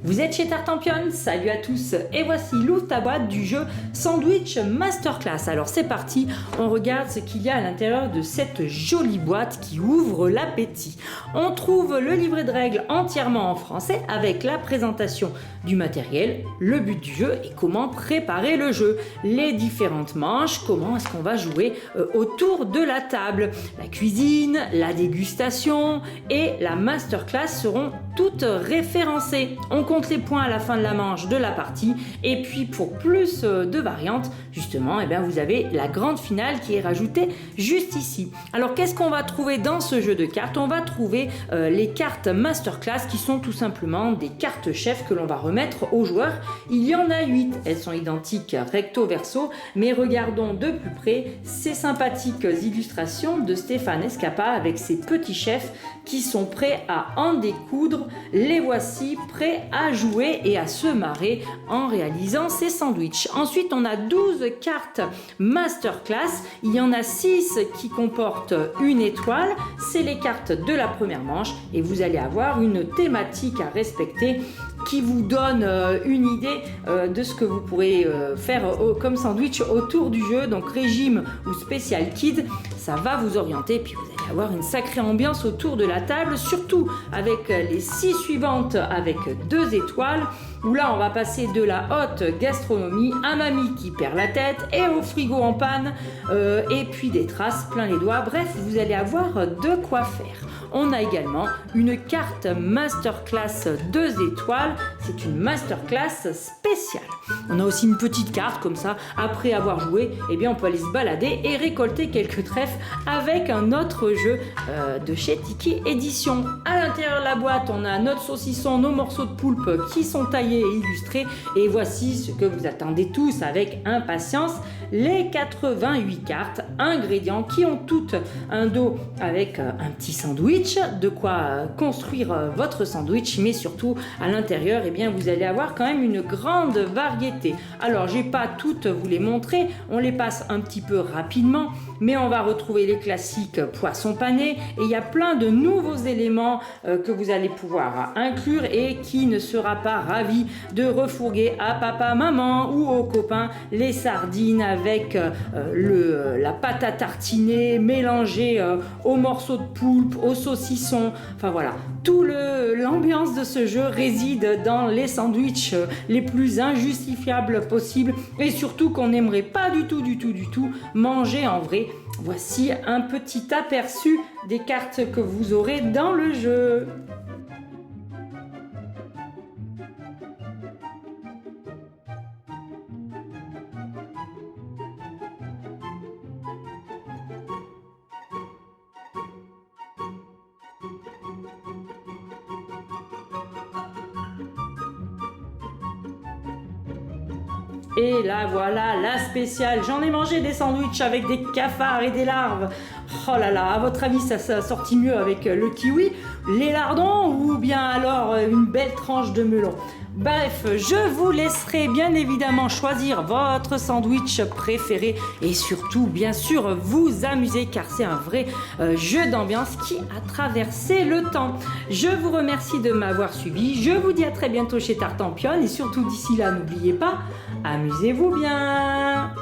Vous êtes chez Tartampion, salut à tous et voici l'ouvre ta boîte du jeu Sandwich Masterclass. Alors c'est parti, on regarde ce qu'il y a à l'intérieur de cette jolie boîte qui ouvre l'appétit. On trouve le livret de règles entièrement en français avec la présentation du matériel, le but du jeu et comment préparer le jeu, les différentes manches, comment est-ce qu'on va jouer autour de la table. La cuisine, la dégustation et la masterclass seront toutes référencées. On compte les points à la fin de la manche de la partie et puis pour plus de variantes, justement, vous avez la grande finale qui est rajoutée juste ici. Alors qu'est-ce qu'on va trouver dans ce jeu de cartes? On va trouver les cartes masterclass qui sont tout simplement des cartes chefs que l'on va remettre aux joueurs. Il y en a 8, elles sont identiques recto verso, mais regardons de plus près ces sympathiques illustrations de Stéphane Escapa avec ses petits chefs qui sont prêts à en découdre. Les voici prêts à jouer et à se marrer en réalisant ces sandwichs. Ensuite, on a 12 cartes masterclass. Il y en a 6 qui comportent une étoile. C'est les cartes de la première manche et vous allez avoir une thématique à respecter qui vous donne une idée de ce que vous pourrez faire comme sandwich autour du jeu. Donc régime ou spécial kid, ça va vous orienter. Puis vous allez avoir une sacrée ambiance autour de la table, surtout avec les 6 suivantes avec 2 étoiles, où là on va passer de la haute gastronomie à mamie qui perd la tête et au frigo en panne et puis des traces plein les doigts. Bref, vous allez avoir de quoi faire. On a également une carte masterclass 2 étoiles, c'est une masterclass spéciale. On a aussi une petite carte comme ça, après avoir joué, on peut aller se balader et récolter quelques trèfles avec un autre jeu de chez Tiki Édition. À l'intérieur de la boîte, on a notre saucisson, nos morceaux de poulpe qui sont taillés et illustrés. Et voici ce que vous attendez tous avec impatience, les 88 cartes ingrédients qui ont toutes un dos avec un petit sandwich, de quoi construire votre sandwich, mais surtout à l'intérieur, vous allez avoir quand même une grande variété. Alors, j'ai pas toutes vous les montrer, on les passe un petit peu rapidement, mais on va retrouver les classiques poissons panés et il y a plein de nouveaux éléments que vous allez pouvoir inclure et qui ne sera pas ravi de refourguer à papa, maman ou aux copains les sardines avec la pâte à tartiner mélangée aux morceaux de poulpe, aux saucissons. Enfin voilà, toute l'ambiance de ce jeu réside dans les sandwichs les plus injustifiables possibles et surtout qu'on n'aimerait pas du tout manger en vrai. Voici un petit aperçu des cartes que vous aurez dans le jeu. Et là voilà la spéciale, j'en ai mangé des sandwichs avec des cafards et des larves. Oh là là, à votre avis ça a sorti mieux avec le kiwi, les lardons ou bien alors une belle tranche de melon? Bref, je vous laisserai bien évidemment choisir votre sandwich préféré et surtout bien sûr vous amuser car c'est un vrai jeu d'ambiance qui a traversé le temps. Je vous remercie de m'avoir suivi, je vous dis à très bientôt chez Tartampion et surtout d'ici là n'oubliez pas, amusez-vous bien.